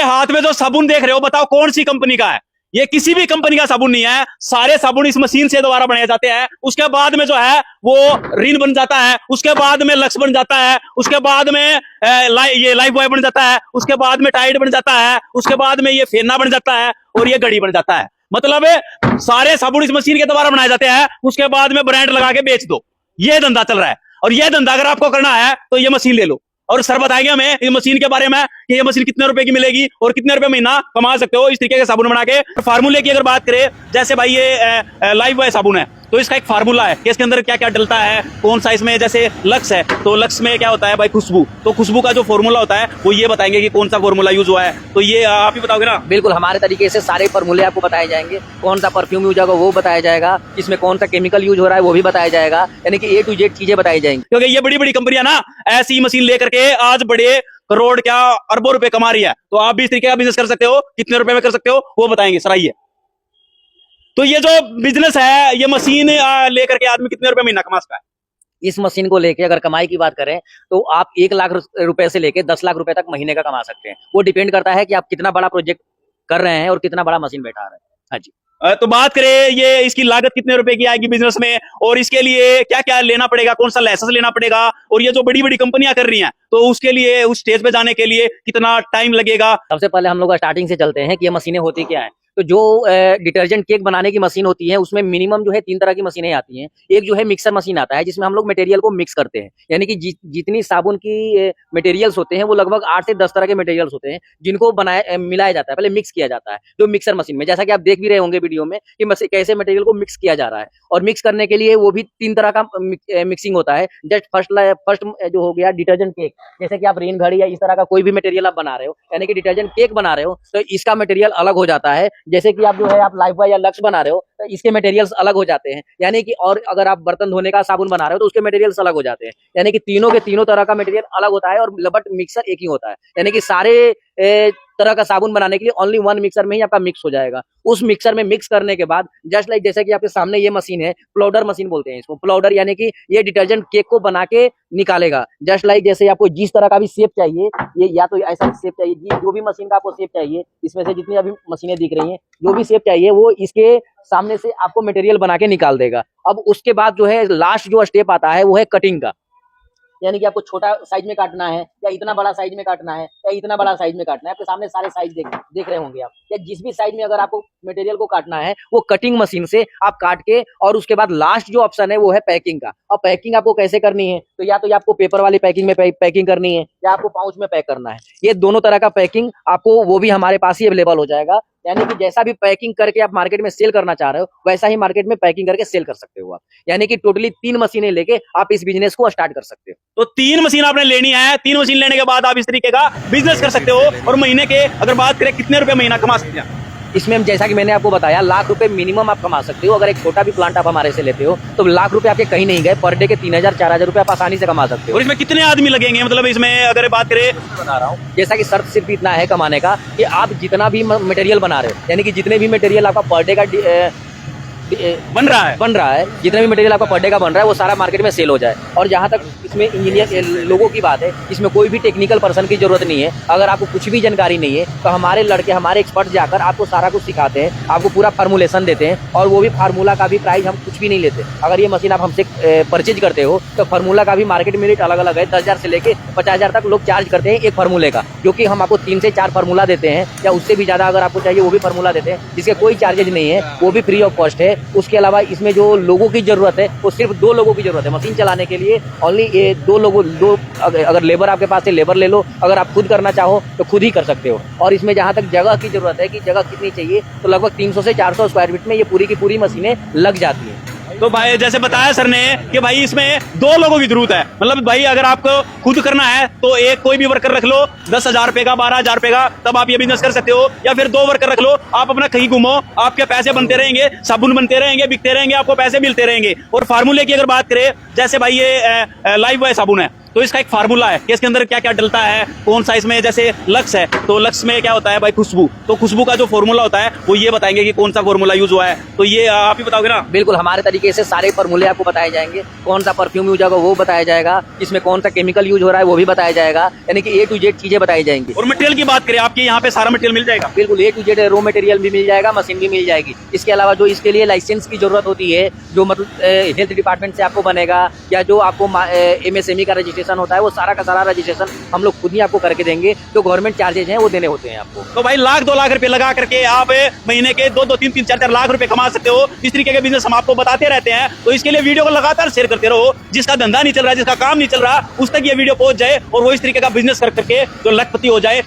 मेरे हाथ में जो साबुन देख रहे हो, बताओ कौन सी कंपनी का है? ये किसी भी कंपनी का साबुन नहीं है। सारे साबुन इस मशीन से दोबारा बनाए जाते हैं। उसके बाद में जो है वो रिन बन जाता है, उसके बाद में लक्स बन जाता है, उसके बाद में ये लाइफ बॉय बन जाता है, उसके बाद में टाइड बन जाता है, उसके बाद में ये फेना बन जाता है और ये घड़ी बन जाता है। मतलब सारे साबुन इस मशीन के द्वारा बनाए जाते हैं। उसके बाद में ब्रांड लगा के बेच दो, ये धंधा चल रहा है। और ये धंधा अगर आपको करना है तो ये मशीन ले लो। और सर बताएंगे हमें इस मशीन के बारे में कि ये मशीन कितने रुपए की मिलेगी और कितने रुपए महीना कमा सकते हो इस तरीके के साबुन बना के। फार्मूले की अगर बात करें, जैसे भाई ये लाइफ बॉय साबुन है तो इसका एक फार्मूला है कि इसके अंदर क्या क्या डलता है, कौन सा इसमें, जैसे लक्स है तो लक्स में क्या होता है भाई, खुशबू। तो खुशबू का जो फॉर्मूला होता है वो ये बताएंगे कि कौन सा फॉर्मूला यूज हुआ है। तो ये आप ही बताओगे ना? बिल्कुल, हमारे तरीके से सारे फॉर्मूले आपको बताए जाएंगे। कौन सा परफ्यूम यूज होगा वो बताया जाएगा, इसमें कौन सा केमिकल यूज हो रहा है वो भी बताया जाएगा, यानी कि A to Z चीजें बताई जाएंगी। क्योंकि ये बड़ी बड़ी कंपनियां ना ऐसी मशीन लेकर के आज बड़े करोड़ क्या अरबों रुपए कमा रही है। तो आप भी इस तरीके का बिजनेस कर सकते हो, कितने रुपए में कर सकते हो वो बताएंगे सर। आइए, तो ये जो बिजनेस है, ये मशीन लेकर के आदमी कितने रुपए महीना कमा सकता है? इस मशीन को लेके अगर कमाई की बात करें तो आप 1 लाख रुपए से लेके 10 लाख रुपए तक महीने का कमा सकते हैं। वो डिपेंड करता है कि आप कितना बड़ा प्रोजेक्ट कर रहे हैं और कितना बड़ा मशीन बैठा रहे हैं। हाँ जी। तो बात करें ये इसकी लागत कितने रुपए की आएगी बिजनेस में, और इसके लिए क्या क्या लेना पड़ेगा, कौन सा लाइसेंस लेना पड़ेगा, और ये जो बड़ी बड़ी कंपनियां कर रही हैं तो उसके लिए, उस स्टेज पे जाने के लिए कितना टाइम लगेगा? सबसे पहले हम लोग स्टार्टिंग से चलते हैं कि ये मशीनें होती क्या है। तो जो डिटर्जेंट केक बनाने की मशीन होती है उसमें मिनिमम जो है 3 तरह की मशीनें आती हैं। एक जो है मिक्सर मशीन आता है जिसमें हम लोग मटेरियल को मिक्स करते हैं, यानी कि जितनी साबुन की मटेरियल्स होते हैं वो लगभग 8 से 10 तरह के मटेरियल्स होते हैं जिनको मिलाया जाता है, पहले मिक्स किया जाता है जो मिक्सर मशीन में, जैसा कि आप देख भी रहे होंगे वीडियो में कि कैसे मटेरियल को मिक्स किया जा रहा है। और मिक्स करने के लिए वो भी 3 तरह का मिक्सिंग होता है। जस्ट फर्स्ट जो हो गया डिटर्जेंट केक, जैसे कि आप रेन घड़ी या इस तरह का कोई भी मटेरियल आप बना रहे हो, यानी कि डिटर्जेंट केक बना रहे हो तो इसका मटेरियल अलग हो जाता है। जैसे कि आप जो है आप लाइफ बॉय या लक्स बना रहे हो तो इसके मटेरियल्स अलग हो जाते हैं, यानी कि और अगर आप बर्तन धोने का साबुन बना रहे हो तो उसके मटेरियल्स अलग हो जाते हैं, यानी कि तीनों के तीनों तरह का मटेरियल अलग होता है। और बट मिक्सर एक ही होता है, यानी कि सारे तरह का साबुन बनाने के लिए ओनली 1 मिक्सर में ही आपका मिक्स हो जाएगा। उस मिक्सर में मिक्स करने के बाद जस्ट लाइक जैसे कि आपके सामने ये मशीन है, प्लाउडर मशीन बोलते हैं इसको। प्लाउडर यानी कि ये डिटर्जेंट केक को बना के निकालेगा। जस्ट लाइक जैसे आपको जिस तरह का भी शेप चाहिए, ये या तो ऐसा शेप चाहिए, जो भी मशीन का आपको शेप चाहिए, इसमें से जितनी अभी मशीनें दिख रही हैं जो भी शेप चाहिए वो इसके सामने से आपको मटेरियल बना के निकाल देगा। अब उसके बाद जो है लास्ट जो स्टेप आता है वो है कटिंग का, यानी कि आपको छोटा साइज में काटना है या इतना बड़ा साइज में काटना है या इतना बड़ा साइज में काटना है। आपके सामने सारे साइज देख रहे होंगे आप, या जिस भी साइज में अगर आपको मटेरियल को काटना है वो कटिंग मशीन से आप काट के, और उसके बाद लास्ट जो ऑप्शन है वो है पैकिंग का। अब पैकिंग आपको कैसे करनी है, तो या तो आपको पेपर वाली पैकिंग में पैकिंग करनी है या आपको पाउच में पैक करना है। ये दोनों तरह का पैकिंग आपको वो भी हमारे पास ही अवेलेबल हो जाएगा, यानी कि जैसा भी पैकिंग करके आप मार्केट में सेल करना चाह रहे हो वैसा ही मार्केट में पैकिंग करके सेल कर सकते हो आप। यानी कि टोटली 3 मशीनें लेके आप इस बिजनेस को स्टार्ट कर सकते हो। तो 3 मशीन आपने लेनी है, 3 मशीन लेने के बाद आप इस तरीके का बिजनेस कर सकते हो। और महीने के अगर बात करें कितने रुपए महीना कमा सकते हैं? इसमें जैसा कि मैंने आपको बताया लाख रुपए मिनिमम आप कमा सकते हो। अगर एक छोटा भी प्लांट आप हमारे से लेते हो तो लाख रुपए आपके कहीं नहीं गए, पर डे के 3000-4000 रुपए आप आसानी से कमा सकते हो। और इसमें कितने आदमी लगेंगे, मतलब इसमें अगर बात करें, बता रहा हूँ जैसा कि शर्त सिर्फ इतना है कमाने का कि आप जितना भी मटेरियल बना रहे हो, यानी कि जितने भी मटेरियल आपका पर डे का बन रहा है, जितना भी मटेरियल आपका पर डे का बन रहा है वो सारा मार्केट में सेल हो जाए। और जहाँ तक इसमें इंजीनियर लोगों की बात है, इसमें कोई भी टेक्निकल पर्सन की जरूरत नहीं है। अगर आपको कुछ भी जानकारी नहीं है तो हमारे लड़के, हमारे एक्सपर्ट जाकर आपको सारा कुछ सिखाते हैं, आपको पूरा फार्मूलेशन देते हैं। और वो भी फार्मूला का भी प्राइस हम कुछ भी नहीं लेते। अगर ये मशीन आप हमसे परचेज करते हो तो फार्मूला का भी मार्केट में रेट अलग अलग है। 10,000 से लेके 50,000 तक लोग चार्ज करते हैं एक फार्मूले का, जो कि हम आपको 3 से 4 फार्मूला देते हैं, या उससे भी ज़्यादा अगर आपको चाहिए वो भी फार्मूला देते हैं, जिसके कोई चार्जेज नहीं है, वो भी फ्री ऑफ कॉस्ट है। उसके अलावा इसमें जो लोगों की जरूरत है वो सिर्फ 2 लोगों की जरूरत है मशीन चलाने के लिए। ओनली 2 लोगों, अगर लेबर आपके पास है लेबर ले लो, अगर आप खुद करना चाहो तो खुद ही कर सकते हो। और इसमें जहाँ तक जगह की जरूरत है कि जगह कितनी चाहिए, तो लगभग 300 से 400 स्क्वायर फीट में ये पूरी की पूरी मशीनें लग जाती हैं। तो भाई जैसे बताया सर ने कि भाई इसमें 2 लोगों की जरूरत है। मतलब भाई अगर आपको खुद करना है तो एक कोई भी वर्कर रख लो 10,000 रुपए का, 12,000 रुपए का, तब आप ये बिजनेस कर सकते हो। या फिर 2 वर्कर रख लो, आप अपना कहीं घूमो, आपके पैसे बनते रहेंगे, साबुन बनते रहेंगे, बिकते रहेंगे, आपको पैसे मिलते रहेंगे। और फार्मूले की अगर बात करें, जैसे भाई ये लाइफ बॉय साबुन है तो इसका एक फार्मूला है कि इसके अंदर क्या क्या डलता है, कौन सा इसमें, जैसे लक्स है तो लक्स में क्या होता है भाई, खुशबू, तो खुशबू का जो फॉर्मूला होता है वो ये बताएंगे कि कौन सा फॉर्मूला यूज हुआ है, तो ये आप ही बताओगे ना। बिल्कुल, हमारे तरीके से सारे फॉर्मूले आपको बताए जाएंगे, कौन सा परफ्यूम यूज होगा वो बताया जाएगा, इसमें कौन सा केमिकल यूज हो रहा है वो भी बताया जाएगा, यानी कि A to Z चीजें बताई जाएंगी। और मटेरियल की बात करें, आपके यहाँ पे सारा मटेरियल मिल जाएगा? बिल्कुल, A to Z raw material भी मिल जाएगा, मशीन भी मिल जाएगी। इसके अलावा जो इसके लिए लाइसेंस की जरूरत होती है, जो मतलब हेल्थ डिपार्टमेंट से आपको बनेगा, या जो आपको MSME का रजिस्ट्रेशन होता है, वो सारा का सारा रजिस्ट्रेशन हम लोग खुद ही आपको करके देंगे। जो गवर्नमेंट चार्जेज हैं वो देने होते हैं आपको। तो भाई 1-2 लाख रुपए लगा करके आप महीने के 2-2, 3-3, 4-4 लाख रुपए कमा सकते हो। इस तरीके के बिजनेस हम आपको बताते रहते हैं, तो इसके लिए वीडियो को लगातार शेयर करते रहो। जिसका धंधा नहीं चल रहा, जिसका काम नहीं चल रहा, उस तक ये वीडियो पहुंच जाए और वो इस तरीके का बिजनेस कर करके जो लखपति हो जाए।